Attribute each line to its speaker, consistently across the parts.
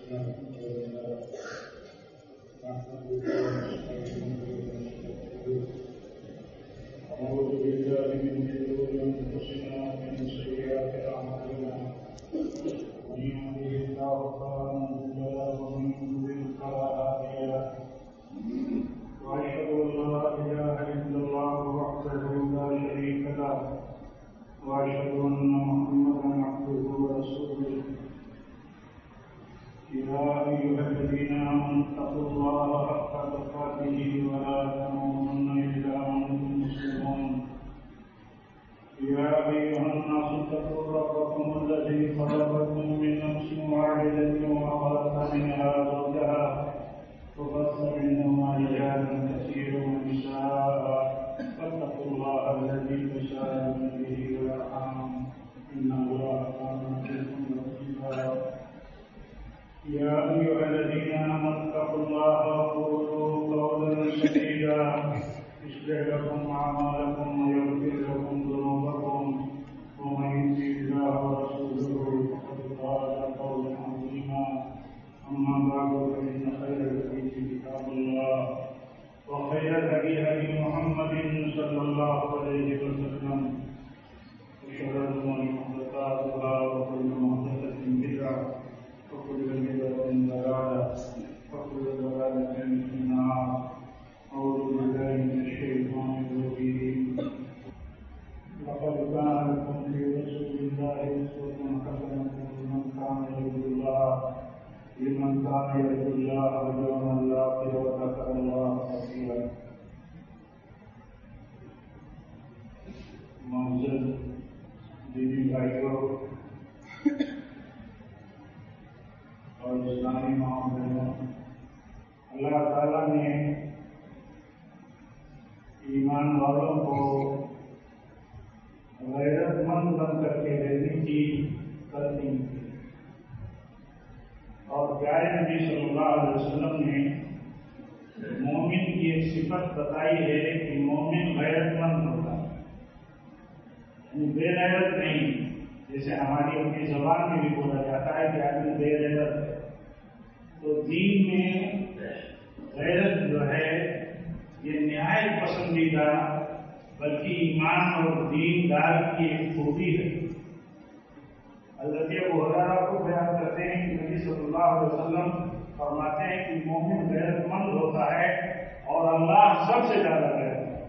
Speaker 1: أعوذ بالله من شرور أنفسنا ومن سيئات أعمالنا من يهده الله فلا مضل له ومن يضلل فلا هادي له وأشهد أن لا إله إلا الله وحده لا شريك له وأشهد أن محمدا عبده ورسوله يا أيها الذين آمنوا اتقوا الله حق تقاته ولا تموتن إلا وأنتم مسلمون يا أيها الناس اتقوا ربكم الذي خلقكم من نفس واحدة وخلق منها زوجها وبث منهما رجالا كثيرا ونساء فاتقوا الله الذي تساءلون به والأرحام إن الله كان عليكم رقيبا يا أيها الذين آمنوا اتقوا الله وقولوا قولا سديدا يصلح لكم أعمالكم ويغفر لكم ذنوبكم ومن يطع الله ورسوله فقد فاز فوزا عظيما أما بعد فإن خير الحديث كتاب الله وخير الهدي هدي محمد صلى الله عليه وسلم وشر الأمور محدثاتها وكل محدثة بدعة وكل بدعة ضلالة وكل ضلالة في النار أعوذ بالله من الشيطان الرجيم لقد كان لكم في رسول الله أسوة حسنة لمن كان يرجو الله واليوم الآخر وذكر الله كثيرا. معزز دینی بھائیوں اور اسلامی معاملوں، اللہ تعالیٰ نے ایمان والوں کو غیرت مند بن کر کے رہنے کی تلقین کی، اور پیارے نبی صلی اللہ علیہ وسلم نے مومن کی ایک صفت بتائی ہے کہ مومن غیرت مند ہوتا ہے، یعنی بے غیرت نہیں، جیسے ہماری اپنی زبان میں بھی بولا جاتا ہے کہ آدمی بے غیرت ہے، تو دین میں غیرت جو ہے یہ نہایت پسندیدہ بلکہ ایمان اور دین دار کی ایک خوبی ہے۔ حضرت ابو ہریرہ کو بیان کرتے ہیں کہ نبی صلی اللہ علیہ وسلم فرماتے ہیں کہ مومن غیرت مند ہوتا ہے اور اللہ سب سے زیادہ غیرت مند،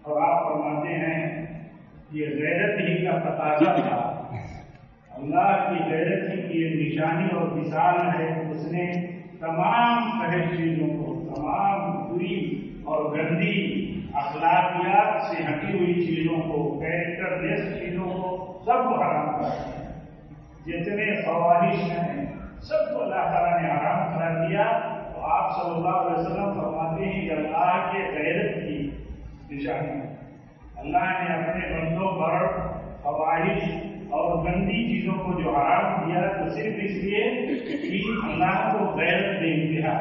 Speaker 1: اور آپ فرماتے ہیں یہ غیرت ہی کا تقاضا تھا، اللہ کی غیرت ہی کی ایک نشانی اور مثال ہے، اس نے تمام فحش چیزوں کو، تمام بری اور گندی اخلاقیات سے ہٹی ہوئی چیزوں کو، کیریکٹر لیس چیزوں کو سب کو حرام کر دیا، جتنے فواحش ہیں سب کو اللہ تعالیٰ نے حرام قرار دیا۔ تو آپ صلی اللہ علیہ وسلم فرماتے ہیں کہ اللہ کے غیرت کی نشانی ہے، اللہ نے اپنے بندوں پر فواحش اور گندی چیزوں کو جو حرام کیا تو صرف اس لیے کہ اللہ کو غیرت بے انتہا۔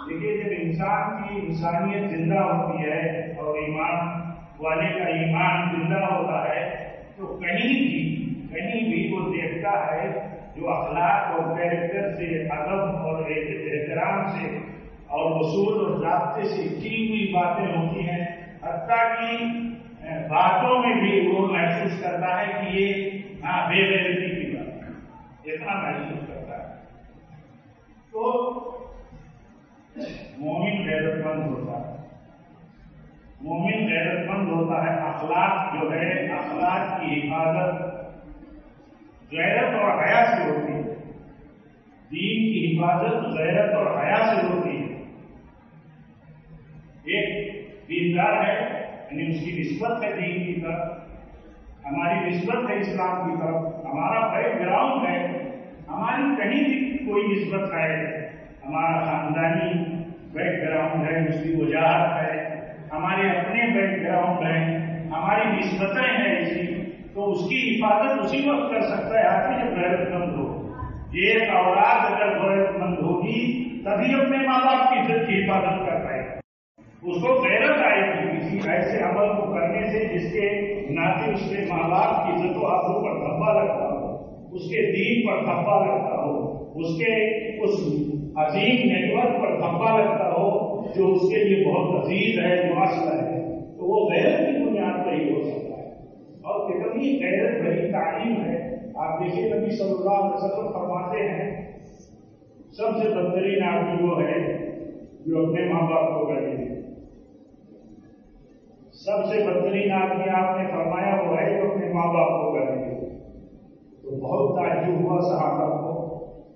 Speaker 1: دیکھیے جب انسان کی انسانیت زندہ ہوتی ہے اور ایمان والے کا ایمان زندہ ہوتا ہے تو کہیں بھی وہ دیکھتا ہے جو اخلاق اور کیریکٹر سے، ادب اور احترام سے اور اصول اور ضابطے سے کی ہوئی باتیں ہوتی ہیں، حتیٰ کہ باتوں میں بھی وہ محسوس کرتا ہے کہ یہ بے غیرتی کی بات ہے، اتنا محسوس کرتا ہے۔ تو مومن غیرت مند ہوتا ہے، مومن غیرت مند ہوتا ہے، اخلاق جو ہے، اخلاق کی حفاظت غیرت اور حیا سے ہوتی ہے، دین کی حفاظت غیرت اور حیا سے ہوتی ہے۔ ایک دیندار ہے، یعنی اس کی نسبت ہے دین کی طرف، ہماری نسبت ہے اسلام کی طرف، ہمارا بیک گراؤنڈ ہے، ہماری کہیں بھی کوئی نسبت ہے، ہمارا خاندانی بیک گراؤنڈ ہے، اس کی وجاہت ہے، ہمارے اپنے بیک گراؤنڈ ہیں، ہماری نسبتیں ہیں ایسی، تو اس کی حفاظت اسی وقت کر سکتا ہے آدمی جب غیرت مند ہو۔ یہ اولاد اگر غیرت مند ہوگی تبھی اپنے ماں باپ کی عزت کی حفاظت کر پائے گا، اس کو غیرت آئے گی کسی ایسے عمل کو کرنے سے جس کے ناطے اس کے ماں باپ کی عزت و آبرو پر دھبا لگتا ہو، اس کے دین پر دھبا لگتا ہو، اس کے اس عظیم نیٹ ورک پر دھبا لگتا ہو جو اس کے لیے بہت عزیز ہے، معاشرہ ہے، تو وہ غیرت کی بنیاد پر ہی ہو سکتا ہے۔ اور کتنی غیرت بھری تعلیم ہے۔ آپ دیکھیے نبی صلی اللہ علیہ وسلم فرماتے ہیں سب سے بدترین آدمی وہ ہے جو اپنے ماں باپ کو گالی دے۔ سب سے بدترین آدمی آپ نے فرمایا وہ ہے جو اپنے ماں باپ کو گالی دے۔ تو بہت تعجب ہوا صحابہ کو،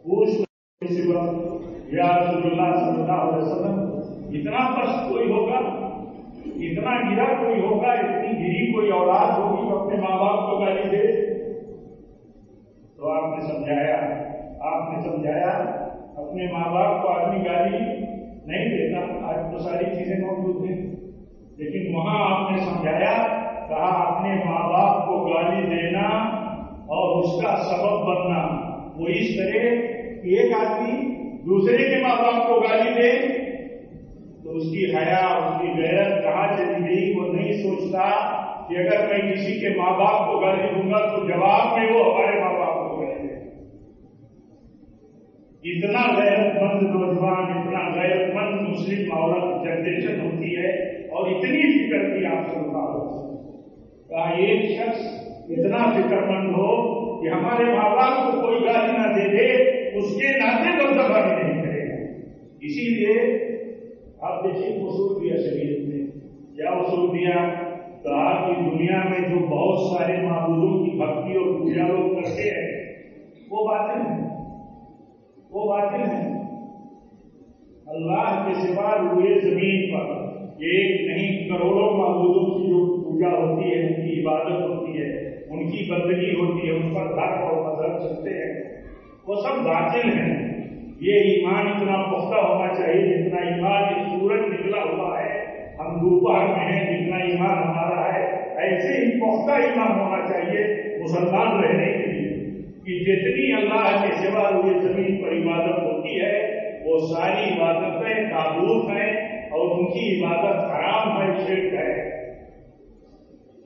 Speaker 1: پوچھ کسی وقت یا رسول اللہ صلی اللہ علیہ وسلم اتنا پست کوئی ہوگا، اتنا گرا کوئی ہوگا، اتنی گری کوئی اولاد ہوگی جو اپنے ماں باپ کو گالی دے؟ تو آپ نے سمجھایا اپنے ماں باپ کو آدمی گالی نہیں دیتا، آج تو ساری چیزیں موجود ہیں، لیکن وہاں آپ نے سمجھایا، کہا اپنے ماں باپ کو گالی دینا اور اس کا سبب بننا وہ اس طرح کہ ایک آدمی دوسرے کے ماں باپ کو گالی دے تو اس کی حیا، اس کی غیرت کہاں چلی گئی؟ وہ نہیں سوچتا کہ اگر میں کسی کے ماں باپ کو گالی دوں گا تو جواب میں وہ ہمارے ماں باپ کو گالی دے۔ اتنا غیرت مند نوجوان، اتنا غیرت مند مسلم عورت جنریشن ہوتی ہے، اور اتنی فکر کی آپ صلی اللہ علیہ وسلم کا ایک شخص اتنا فکر مند ہو کہ ہمارے ماں باپ کو کوئی گالی نہ دے دے، اس کے ناطے دبدبہ بھی نہیں کرے گا۔ اسی لیے آپ دیکھیے اصول دیا شریعت نے، کیا اصول دیا؟ کہا کہ دنیا میں جو بہت سارے معبودوں کی بھکتی اور پوجا لوگ کرتے ہیں وہ باطل ہیں، وہ باطل ہیں۔ اللہ کے سوا روئے زمین پر ایک نہیں کروڑوں معبودوں کی جو پوجا ہوتی ہے، ان کی عبادت ہوتی ہے، ان کی بندگی ہوتی ہے، ان پر حق اور مذہب چلتے ہیں، وہ سب باطل ہیں۔ یہ ایمان اتنا پختہ ہونا چاہیے جتنا ایمان یہ سورج نکلا ہوا ہے، ہم دوپہر میں ہیں، جتنا ایمان ہمارا ہے ایسے ہی پختہ ایمان ہونا چاہیے مسلمان رہنے کے لیے، کہ جتنی اللہ کے سوا روئے زمین پر عبادت ہوتی ہے وہ ساری عبادتیں تعبت ہیں اور ان کی عبادت حرام ہے، شرک ہے۔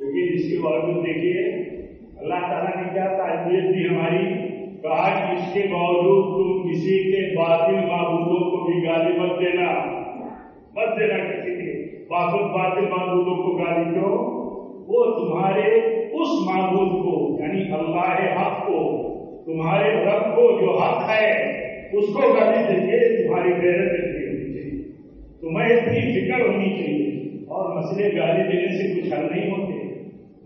Speaker 1: لیکن اس کے باوجود دیکھیے اللہ تعالیٰ نے کیا تربیت دی ہماری، کہا کہ اس کے باوجود تم کسی کے باطل معبودوں کو بھی گالی مت دینا، مت دینا کسی کے باطل معبودوں کو گالی دو، وہ تمہارے اس معبود کو یعنی اللہ حق کو، تمہارے رب کو جو حق ہے اس کو گالی دیں گے، تمہاری غیرت اتنی ہونی چاہیے، تمہیں اتنی فکر ہونی چاہیے۔ اور مسئلے گالی دینے سے کچھ حل نہیں ہوتے،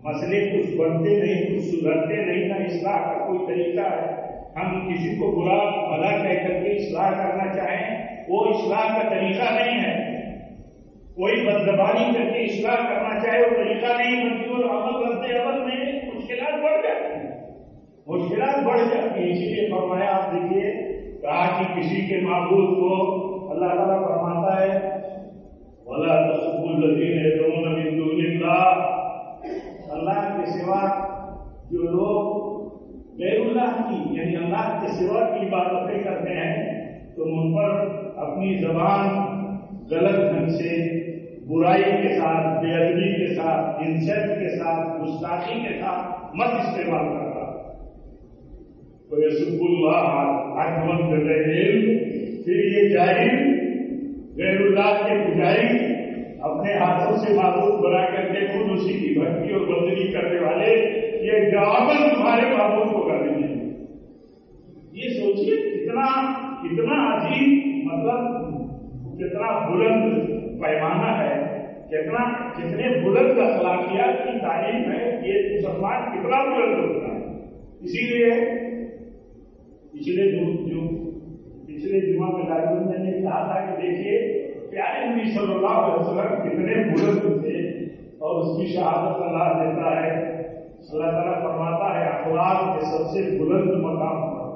Speaker 1: مسئلے کچھ بڑھتے نہیں، کچھ سدھرتے نہیں، نہ اصلاح کا کوئی طریقہ ہے۔ ہم کسی کو برا بھلا کہہ کر کے اصلاح کرنا چاہیں وہ اصلاح کا طریقہ نہیں ہے، کوئی بدزبانی کر کے اصلاح کرنا چاہے وہ طریقہ نہیں، بلکہ وہ عمل کرتے عمل میں مشکلات بڑھ جاتی ہیں، مشکلات بڑھ جاتی ہیں۔ اسی لیے فرمایا، آپ دیکھیے کہا کہ کسی کے معبود کو اللہ تعالیٰ فرماتا ہے وَلَا تَسُبُّوا الَّذِينَ يَدْعُونَ مِن دُونِ اللَّهِ، اللہ کے سوا جو لوگ غیر اللہ کی یعنی اللہ کے سوا کی عبادتیں کرتے ہیں تم ان پر اپنی زبان غلط ڈھنگ سے، برائی کے ساتھ، بے ادبی کے ساتھ، انسلٹ کے ساتھ، گستاخی کے ساتھ مت استعمال کرنا۔ وَيَسُبُّ اللَّهَ عَدْوًا بِغَيْرِ عِلْمٍ، پھر یہ جاہل غیر اللہ کے پجاری اپنے ہاتھوں سے معبود بنا کر کے خود اسی کی بھکتی اور بندگی کرنے والے یہ جواباً تمہارے معبود کو گالی دیں گے۔ یہ سوچیے کتنا عجیب، مطلب کتنا بلند پیمانہ ہے، کتنے بلند اخلاقیات کی تعلیم ہے، یہ مسلمان کتنا بلند ہوتا ہے۔ اسی لیے پچھلے جمعہ میں لاجوند نے کہا تھا کہ دیکھیے پیارے نبی صلی اللہ علیہ وسلم کتنے بلند تھے، اور اس کی شہادت اللہ دیتا ہے، اللہ تعالیٰ فرماتا ہے اخلاق کے سب سے بلند مقام پر،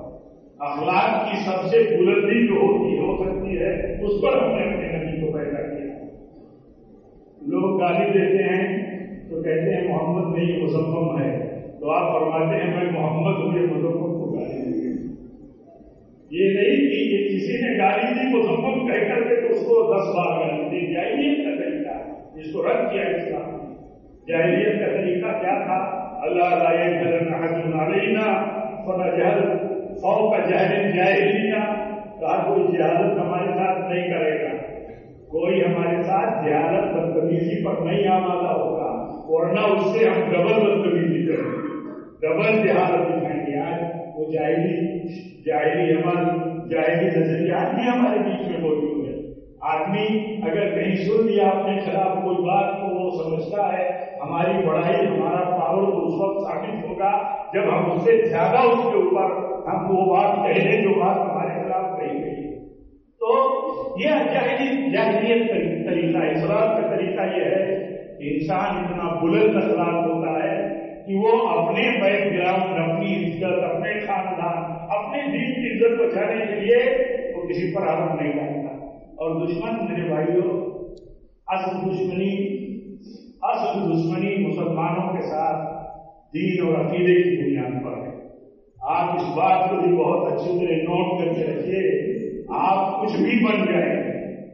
Speaker 1: اخلاق کی سب سے بلندی جو ہو سکتی ہے اس پر ہم نے اپنے نبی کو پیدا کیا۔ لوگ گالی دیتے ہیں تو کہتے ہیں محمد نہیں مصمم ہے، تو آپ فرماتے ہیں میں محمد ہوں، یہ مصمم کو گالی دیں گے۔ یہ نہیں کہ کسی نے گالی دی مصمم کہہ کر کے تو اس کو 10 بار گالی دی، جاہلیت کا طریقہ جس کو رد کیا اسلام نے۔ جاہلیت کا طریقہ کیا تھا؟ اللہ لا يجهل احد علينا فنجہل فوق جہل الجاہلیہ، کہا کوئی جہالت ہمارے ساتھ نہیں کرے گا، کوئی ہمارے ساتھ جہالت بدتمیزی پر نہیں آمادہ ہوگا، ورنہ اس سے ہم ڈبل بدتمیزی کریں گے، ڈبل جہالت دکھائیں گے۔ آج وہ جاہلی عمل، جاہلی نظریات بھی ہمارے بیچ میں موجود ہے۔ آدمی اگر کہیں سن لیا اپنے خلاف کوئی بات تو وہ سمجھتا ہے ہماری بڑائی، ہمارا پاور اس وقت ثابت ہوگا جب ہم اس سے زیادہ اس کے اوپر ہم وہ بات کہہ لیں جو بات ہمارے خلاف کہی گئی۔ تو یہ جاہلیت طریقہ، اسلام کا طریقہ یہ ہے کہ انسان اتنا بلند اخلاق ہوتا ہے کہ وہ اپنے بیک گراؤنڈ، اپنی عزت، اپنے خاندان، اپنے دین کی عزت بچانے کے لیے وہ کسی پر آروپ نہیں ڈالتا۔ اور دشمن میرے بھائیوں، اصل دشمنی مسلمانوں کے ساتھ دین اور عقیدے کی بنیاد پر ہے۔ آپ اس بات کو بھی بہت اچھی طرح نوٹ کر کے رکھیے، آپ کچھ بھی بن جائیں،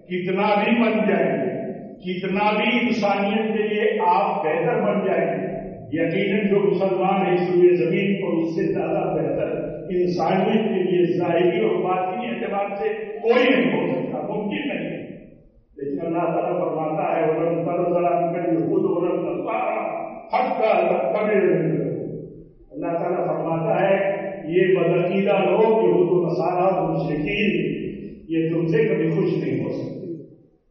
Speaker 1: کتنا بھی بن جائیں، کتنا بھی انسانیت کے لیے آپ بہتر بن جائیں، یقیناً جو مسلمان ہے اس روئے زمین پر اس سے زیادہ بہتر انسانیت کے لیے ظاہری اور باطنی اعتبار سے کوئی نہیں ہو سکتا، ممکن نہیں ہے۔ لیکن اللہ تعالیٰ فرماتا ہے وَلَن تَرْضَىٰ عَنكَ الْيَهُودُ وَلَا النَّصَارَىٰ حَتَّىٰ تَتَّبِعَ مِلَّتَهُمْ۔ اللہ تعالیٰ فرماتا ہے یہ بدعقیدہ لوگ، یہود و نصارہ اور مشرکین، یہ تم سے کبھی خوش نہیں ہو سکتے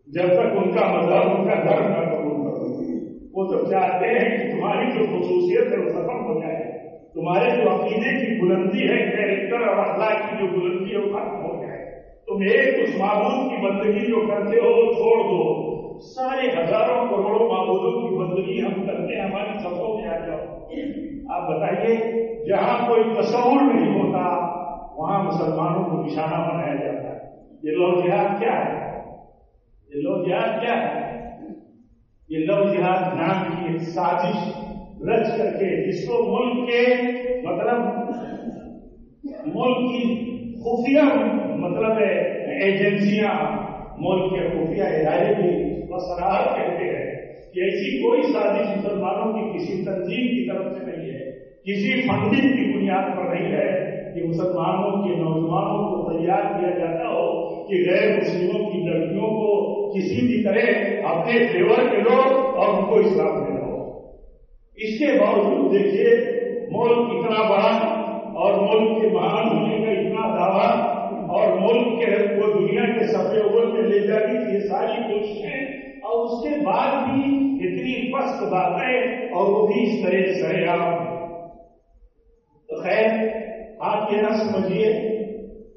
Speaker 1: جب تک ان کا مذہب، ان کا دھرم نہ قبول کرو۔ وہ تو چاہتے ہیں کہ تمہاری جو خصوصیت ہے وہ ختم ہو جائے، تمہارے جو عقیدے کی بلندی ہے، کیریکٹر اور اخلاق کی جو بلندی ہے وہ ختم ہو جائے، تم ایک اس معبود کی بندگی جو کرتے ہو وہ چھوڑ دو، سارے ہزاروں کروڑوں معبودوں کی بندگی ہم کرتے ہیں، ہماری صفوں میں آ جاؤ۔ آپ بتائیے، جہاں کوئی تصور نہیں ہوتا وہاں مسلمانوں کو نشانہ بنایا جاتا ہے۔ یہ لو جہاد کیا ہے؟ یہ لو جہاد کیا ہے؟ یہ لو جہاد نام کی ایک سازش رچ کر کے، جس کو ملک کے ملک کی خفیہ ہے ایجنسیاں، ملک کے خفیہ ادارے بھی بصراحت کہتے ہیں کہ ایسی کوئی سازش مسلمانوں کی کسی تنظیم کی طرف سے نہیں ہے، کسی فنڈنگ کی بنیاد پر نہیں ہے کہ مسلمانوں کے نوجوانوں کو تیار کیا جاتا ہو کہ غیر مسلموں کی لڑکیوں کو کسی بھی طرح اپنے فیور کے لو اور ان کو اسلام دینا ہو۔ اس کے باوجود دیکھیے ملک اتنا بڑا اور ملک کے مہان ہونے کا اتنا دعویٰ اور ملک کے کو دنیا کے صفحے اول میں لے جانے کی یہ ساری کوششیں، اور اس کے بعد بھی اتنی پست باتیں، اور وہ بھی اس طرح سرے عام۔ تو خیر آپ یہ نہ سمجھیے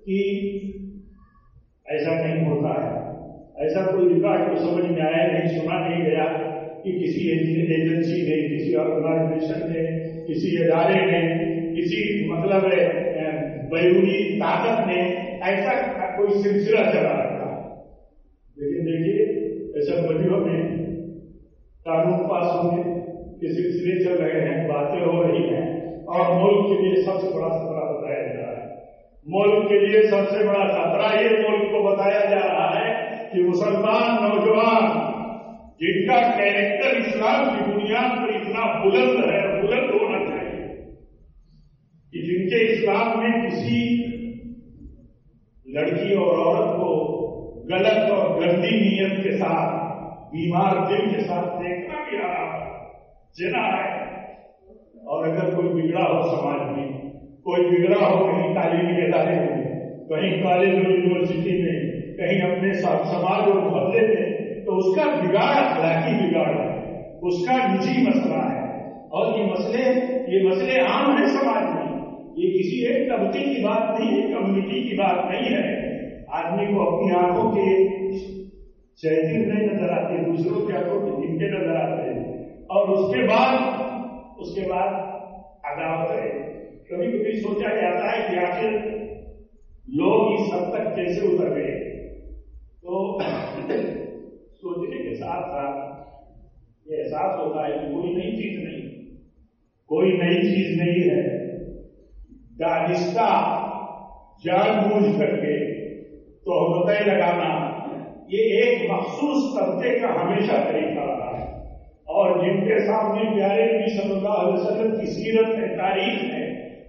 Speaker 1: کہ ایسا نہیں ہوتا ہے، ایسا کوئی ریکارڈ کو سمجھ میں آیا نہیں، سنا نہیں گیا کہ کسی ایجنسی نے، کسی آرگنائزیشن نے، کسی ادارے نے، کسی بیرونی طاقت نے ایسا کوئی سلسلہ چلا رکھا۔ لیکن دیکھیے اسمبلیوں میں قانون پاس ہونے کے سلسلے چل رہے ہیں، باتیں ہو رہی ہیں، اور ملک کے لیے سب سے بڑا خطرہ بتایا جا رہا ہے۔ ملک کے لیے سب سے بڑا خطرہ یہ ملک کو بتایا جا رہا ہے کہ مسلمان نوجوان جن کا کیریکٹر اسلام کی بنیاد پر اتنا بلند ہے، بلند ہونا چاہیے کہ جن کے اسلام میں کسی لڑکی اور عورت کو غلط اور گندی نیت کے ساتھ، بیمار دل کے ساتھ دیکھنا بھی آ رہا ہے، زنا ہے۔ اور اگر کوئی بگڑا ہو سماج میں، کوئی بگڑا ہو کہیں تعلیمی ادارے میں، کہیں کالج اور یونیورسٹی میں، کہیں اپنے سماج اور محلے میں، تو اس کا بگاڑ اخلاقی بگاڑ ہے، اس کا نجی مسئلہ ہے، اور یہ مسئلے عام ہیں سماج میں۔ یہ کسی ایک طبقے کی بات نہیں ہے، کمیونٹی کی بات نہیں ہے۔ آدمی کو اپنی آنکھوں کے چہرے نہیں نظر آتے، دوسروں کی آنکھوں کے دھمکے نظر آتے ہیں، اور اس کے بعد عداوت ہے۔ کبھی کبھی سوچا جاتا ہے کہ آخر لوگ اس حد تک کیسے اتر گئے، تو سوچنے کے ساتھ ساتھ یہ احساس ہوتا ہے کہ کوئی نئی چیز نہیں ہے۔ دانستہ جان بوجھ کر کے تہمتیں لگانا یہ ایک مخصوص طبقے کا ہمیشہ طریقہ رہا ہے، اور جن کے سامنے پیارے نبی صلی اللہ علیہ وسلم کی سیرت ہے، تاریخ ہے،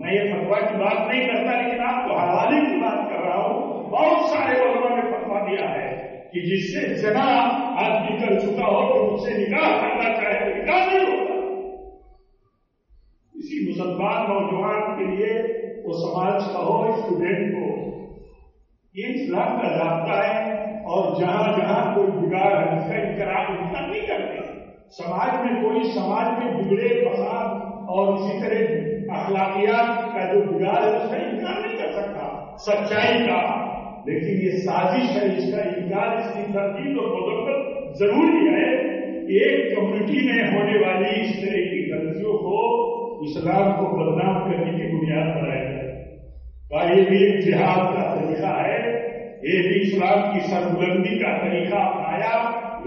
Speaker 1: میں یہ فتوا کی بات نہیں کرتا، لیکن آپ کو حوالے کی بات کر رہا ہوں. بہت سارے علماء نے فتوا دیا ہے کہ جس سے زنا آدمی کر چکا ہو تو اس سے نکاح کرنا چاہے تو نکاح نہیں ہوتا. اسی مسلمان نوجوان کے لیے وہ سماج کا ہو، اسٹوڈنٹ کو، یہ اسلام کا ضابطہ ہے. اور جہاں جہاں کوئی بگاڑ ہے اس کا انکار نہیں کرتے. سماج میں بگڑے فساد اور اسی طرح اخلاقیات کا جو بگاڑ ہے اس کا انکار نہیں کر سکتا سچائی کا، لیکن یہ سازش ہے، اس کا انکار، اس کی تردید اور مذمت ضروری ہے. ایک کمیونٹی میں ہونے والی اس طرح کی غلطیوں کو اسلام کو بدنام کرنے کی بنیاد بنایا جائے گا. یہ بھی ایک جہاد کا طریقہ ہے، یہ بھی اسلام کی سربلندی کا طریقہ اپنایا.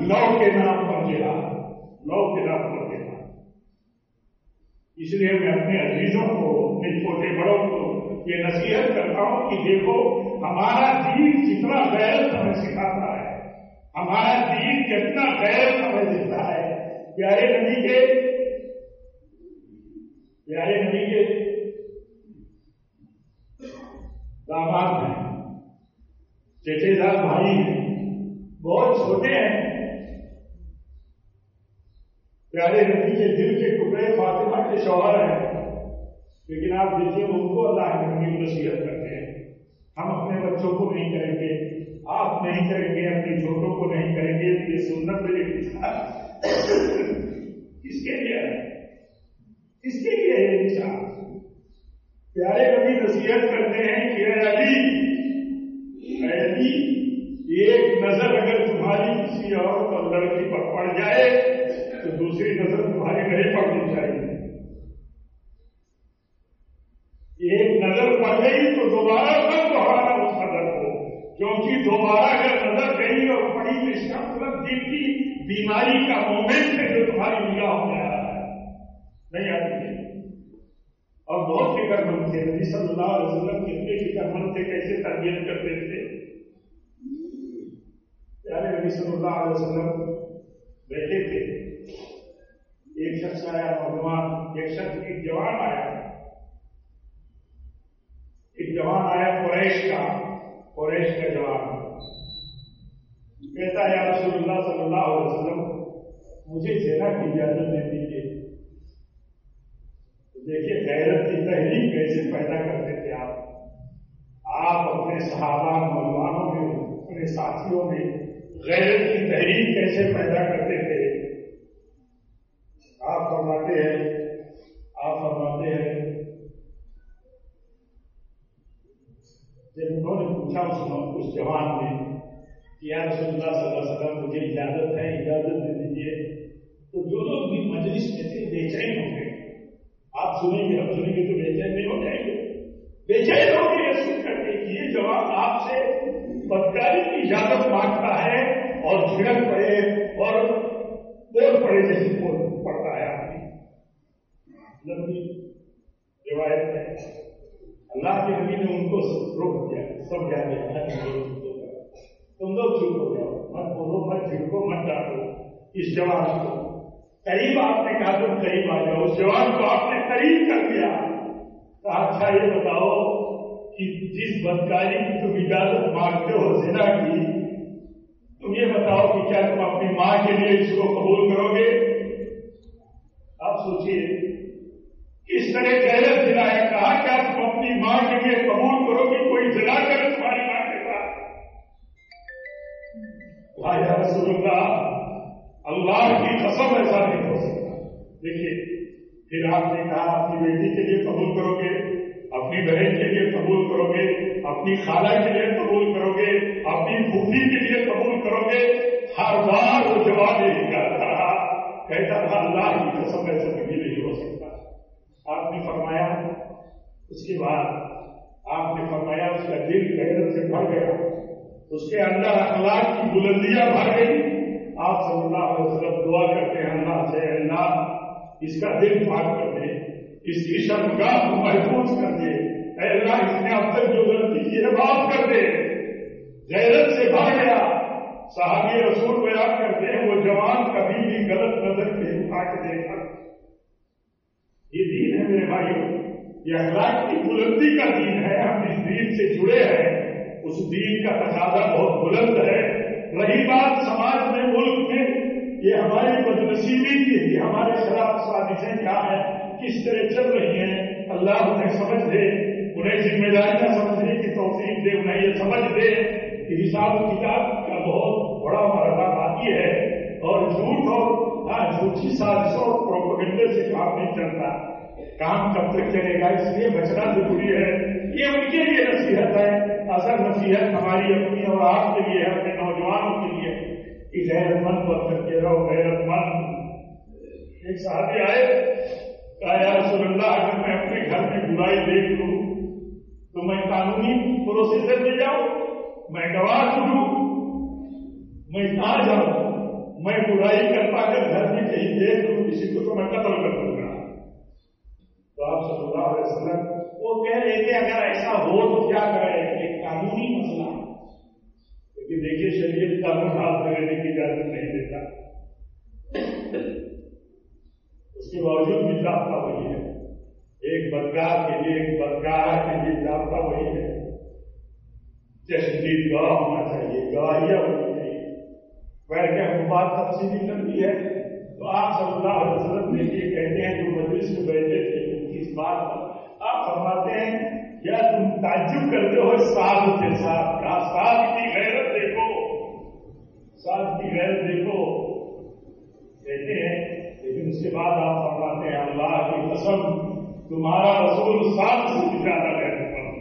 Speaker 1: لو کے نام پر جہاد، لو کے نام پر جہاد. اس لیے میں اپنے عزیزوں کو، اپنے چھوٹے بڑوں کو یہ نصیحت کرتا ہوں کہ دیکھو ہمارا دین جتنا غیرت ہمیں سکھاتا ہے، ہمارا دین جتنا غیرت ہمیں دیتا ہے. پیارے نبی کے داماد ہیں، چچے دار بھائی ہیں، بہت چھوٹے ہیں. پیارے نبی کے دل کے ٹکڑے فاطمہ کے شوہر ہیں، لیکن آپ دیکھیے ان کو اللہ کے نبی نصیحت کرتے ہیں. ہم اپنے بچوں کو نہیں کریں گے، آپ نہیں کریں گے، اپنے چھوٹوں کو نہیں کریں گے. یہ سنت میرے نشان کس کے لیے ہے؟ کس کے لیے ہے یہ نشان؟ پیارے نبی نصیحت کرتے ہیں کہ اے علی، ایک نظر اگر تمہاری کسی عورت اور لڑکی پر پڑ جائے تو دوسری نظر تمہاری نہیں پڑنی چاہیے. ایک نظر پڑ گئی تو دوبارہ مت دوہرانا اس نظر کو، کیونکہ دوبارہ اگر نظر گئی اور پڑی تو اس کا مطلب دل کی بیماری کا مومنٹ ہے جو تمہاری نگاہ میں آ رہا ہے، نہیں آتی ہے. اور بہت فکر مند تھے نبی صلی اللہ علیہ وسلم، کتنے فکر مند تھے، کیسے تربیت کرتے تھے. پیارے نبی صلی اللہ علیہ وسلم بیٹھے تھے، ایک شخص آیا، نوجوان، ایک جوان آیا قریش کا جوان. کہتا ہے یا رسول اللہ صلی اللہ علیہ وسلم مجھے زنا کی اجازت دے دیجیے. دیکھیے غیرت کی تحریک کیسے پیدا کرتے تھے آپ اپنے صحابہ نوجوانوں میں، اپنے ساتھیوں میں غیرت کی تحریک کیسے پیدا کرتے تھے. آپ فرماتے ہیں جب انہوں نے پوچھا اس جوان نے کہ یا رسول اللہ صلی اللہ علیہ وسلم مجھے اجازت دے دیجیے، تو جو لوگ بھی مجلس میں تھے بے چین ہو گئے. آپ سنیں گے، ہم سنیں گے تو بے چین نہیں ہو جائیں گے. بے چین ہو گئے یہ سن کر کے کہ یہ جوان آپ سے بدکاری کی اجازت مانگتا ہے اور جھڑک پڑے اور بول پڑے جیسے پڑتا ہے. آپ کی لمبی روایت ہے. اللہ کے نبی نے ان کو روک دیا، سمجھا دیا، تم لوگ چپ ہو جاؤ، مت بولو، مت جھڑکو، مت ڈانٹو. اس جوان کو قریب آپ نے کہا تم قریب آ جاؤ. اس جوان کو آپ نے قریب کر دیا. کہا اچھا یہ بتاؤ کہ جس بدکاری کی تم اجازت مانگتے ہو زنا کی، تم یہ بتاؤ کہ کیا تم اپنی ماں کے لیے اس کو قبول کرو گے؟ آپ سوچیے کس طرح غیرت دلایا. کہا کیا تم اپنی ماں کے لیے قبول کرو گے کوئی زنا کرے تمہاری ماں کے ساتھ؟ یا رسول اللہ کی قسم ایسا نہیں ہو سکتا. دیکھیے پھر آپ نے کہا اپنی بیٹی کے لیے قبول کرو گے، اپنی بہن کے لیے قبول کرو گے، اپنی خالہ کے لیے قبول کرو گے، اپنی پھوپھی کے لیے قبول کرو گے. ہر بار وہ جواب یہی کہتا رہا، کہتا تھا اللہ کی قسم ایسا کبھی نہیں ہو سکتا. آپ نے فرمایا، اس کے بعد آپ نے فرمایا اس کا دل غیرت سے بھر گیا، اس کے اندر اخلاق کی بلندیاں بھر گئی. آپ صلی اللہ علیہ وسلم دعا کرتے ہیں اللہ سے، اللہ اس کا دل پاک کر دے، اس کی شرمگاہ کو محفوظ کر دے. اے اللہ اس نے اب تک جو غلطی کی ہے معاف کر دے. غیرت سے بھر گیا. صحابی رسول بیان کرتے ہیں وہ جوان کبھی بھی غلط نظر نہیں اٹھا کے دیکھا. یہ دین ہے میرے بھائیوں، یہ اخلاق کی بلندی کا دین ہے، ہم اس دین سے جڑے ہیں، اس دین کا تقاضا بہت بلند ہے۔ رہی بات سماج میں، ملک میں، یہ ہماری بدنصیبی کی، یہ ہمارے خلاف سازشیں کیا ہیں، کس طرح چل رہی ہیں، اللہ انہیں سمجھ دے، انہیں ذمہ داریاں سمجھنے کی توفیق دے، انہیں یہ سمجھ دے کہ حساب کتاب کا بہت بڑا مرحلہ باقی ہے، اور جھوٹ اور جھوٹی سازشوں اور پروپیگنڈے سے کام نہیں چلتا، کام کب تک چلے گا، اس لیے بچنا ضروری ہے۔ یہ ان کے لیے نصیحت ہے، اصل نصیحت ہماری اپنی اور آپ کے لیے ہے، اپنے نوجوانوں کے لیے کہ غیرت مند بن کر کے رہو، غیرت مند۔ ایک صحابی آئے، کہا یا رسول اللہ اگر میں اپنے گھر میں برائی دیکھ لوں تو میں قانونی پروسیجر میں جاؤں، میں گواہ دوں، میں کہاں جاؤں، میں برائی کرتا اگر گھر میں کہیں دیکھ لوں کسی کو تو میں قتل کر دوں گا۔ تو آپ صلی اللہ علیہ وسلم وہ کہہ رہے تھے اگر ایسا ہو تو کیا کرے، ایک قانونی مسئلہ، لیکن دیکھیے شریعت قانون ہاتھ میں لینے کی اجازت نہیں دیتا، اس کے باوجود بھی ضابطہ وہی ہے، ایک بدکار کے لیے، ایک بدکار کے لیے ضابطہ وہی ہے، تشدید گواہ ہونا چاہیے، گواہیاں ہونی چاہیے۔ بیٹھ کے ہم بات تفصیلی کرتی ہے تو آپ صلی اللہ علیہ وسلم نے یہ کہتے ہیں جو مجلس میں بیٹھے تھے اس بات پر، آپ فرماتے ہیں یا تم تعجب کرتے ہو ساتھ کے ساتھ، کہا ساتھ کی غیرت دیکھو، ساتھ کی غیرت دیکھو، کہتے ہیں، لیکن اس کے بعد آپ فرماتے ہیں اللہ کی قسم تمہارا رسول ساتھ سے بھی زیادہ غیرت مند،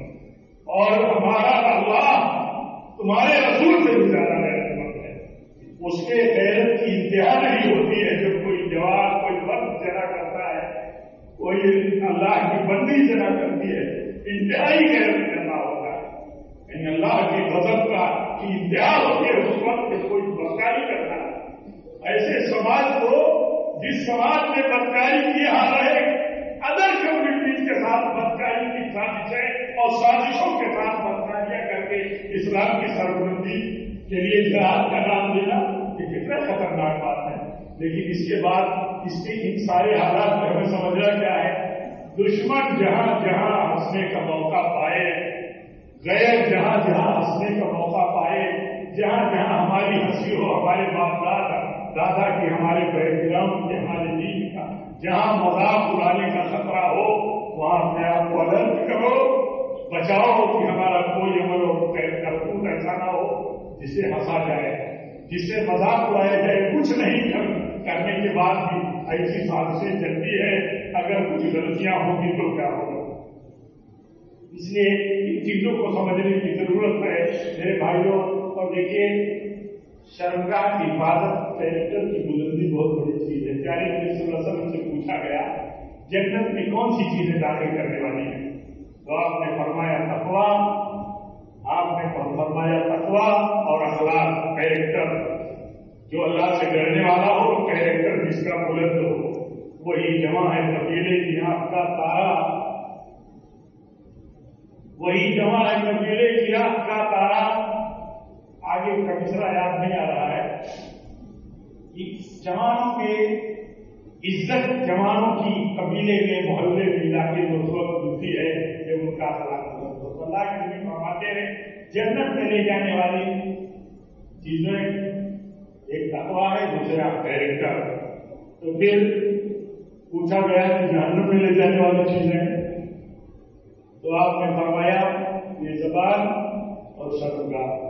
Speaker 1: اور ہمارا اللہ تمہارے رسول سے بھی زیادہ غیرت مند ہے۔ اس کے غیرت کی انتہا نہیں ہوتی ہے جب کوئی جوان، کوئی مرد جنا کرتا ہے، کوئی اللہ کی بندی جنا کرتی ہے، انتہائی غیرت کرنا ہوتا ہے، یعنی اللہ کی غضب کی انتہا ہوتی ہے اس وقت کہ کوئی بدکاری کرتا ہے۔ ایسے سماج کو، جس سماج میں بدکاری کی حالت ہے، ادر کمیونٹیز کے ساتھ بدکاری کی سازشیں اور سازشوں کے ساتھ بدکاریاں کر کے اسلام کی سربلندی کے لیے جہاد کا نام دینا، یہ کتنا خطرناک بات ہے۔ لیکن اس کے بعد اس کے ان سارے حالات میں ہمیں سمجھنا کیا ہے، دشمن جہاں جہاں ہنسنے کا موقع پائے، غیر جہاں جہاں ہنسنے کا موقع پائے، جہاں جہاں ہماری ہنسی ہو، ہمارے باپ دادا کی، ہمارے بیک گراؤنڈ کی، ہمارے دین کا، جہاں مذاق اڑانے کا خطرہ ہو، وہاں اپنے آپ کو الرٹ کرو، بچاؤ کہ ہمارا کوئی عمل اور کرتوت ایسا نہ ہو جسے ہنسا جائے، جسے مذاق اڑایا جائے۔ کچھ نہیں کرنے کے بعد بھی ایسی سازشیں چلتی ہے، اگر کچھ غلطیاں ہوگی تو کیا ہوگا۔ اس لیے ان چیزوں کو سمجھنے کی ضرورت ہے میرے بھائیوں۔ اور دیکھیے شرمگاہ کی حفاظت، کیریکٹر کی بلندی بہت بڑی چیز ہے۔ پیارے نبی صلی اللہ علیہ وسلم سے پوچھا گیا جنت میں کون سی چیزیں داخل کرنے والی ہیں، تو آپ نے فرمایا تقویٰ، آپ نے فرمایا تقویٰ اور اخلاق، کیریکٹر، جو اللہ سے ڈرنے والا ہو، کیریکٹر جس کا بلند ہو، وہی جمع ہے قبیلے کی آنکھ کا تارا، وہی جمع ہے قبیلے کی آنکھ کا تارا۔ آگے کا دوسرا یاد نہیں آ رہا ہے۔ جوانوں کے عزت، جوانوں کی قبیلے میں، محلے میں، علاقے میں اس وقت ملتی ہے جب ان کا اخلاق بلند ہو۔ اللہ کے نبی فرماتے ہیں جنت میں لے جانے والی چیزیں ایک تقویٰ ہے، دوسرا کیریکٹر۔ تو پھر پوچھا گیا کہ جہنم میں لے جانے والی چیزیں، تو آپ نے فرمایا یہ زبان اور شرمگاہ۔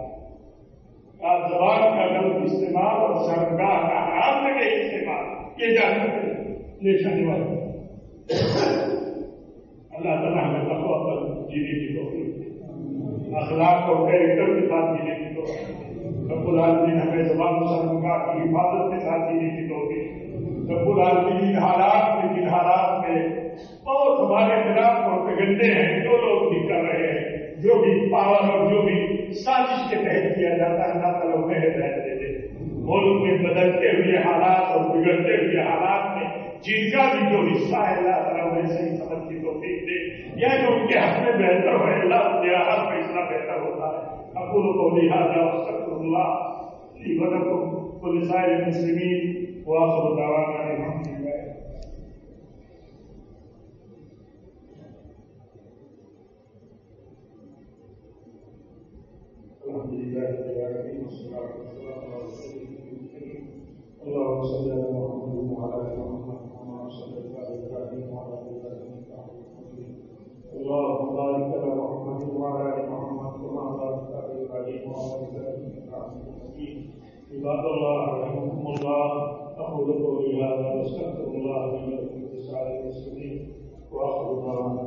Speaker 1: آپ زبان کا غلط استعمال اور شرمگاہ کا حرام لگے استعمال، یہ جہنم میں لے جانے والی۔ اللہ تعالیٰ ہمیں تقویٰ پر جینے کی توفیق دے، اخلاق اور کیریکٹر کے ساتھ جینے کی توفیق دے۔ رب العالمین ہمیں زبان و شرمگاہ کی حفاظت کے ساتھ جینے کی توفیق دے۔ رب العالمین جن حالات میں بہت ہمارے خلاف پروپیگنڈے ہیں، جو لوگ بھی کر رہے ہیں، جو بھی پاور اور جو بھی سازش کے تحت کیا جاتا ہے، اللہ تعالیٰ انہیں ہدایت دے دے۔ ملک میں بدلتے ہوئے حالات اور بگڑتے ہوئے حالات میں جن کا بھی جو حصہ ہے، اللہ تعالیٰ انہیں صحیح سمجھ کی توفیق دے، یا جو ان کے حق میں بہتر ہو، اللہ میرا حق فیصلہ بہتر ہوتا ہے۔ اقول قولی ھذا واستغفر اللہ لی ولکم ولسائر المسلمین وآخر دعوانا الحمد للہ۔ لله رب العالمين والصلاة والسلام على رسول الله. اللهم صل على محمد وعلى آل محمد كما صليت على إبراهيم وعلى آل إبراهيم إنك حميد مجيد. اللهم بارك على محمد وعلى آل محمد كما باركت على إبراهيم وعلى آل إبراهيم إنك حميد مجيد. عباد الله رحمكم الله، أقول قولي هذا وأستغفر الله لي ولكم ولسائر المسلمين وآخر دعوانا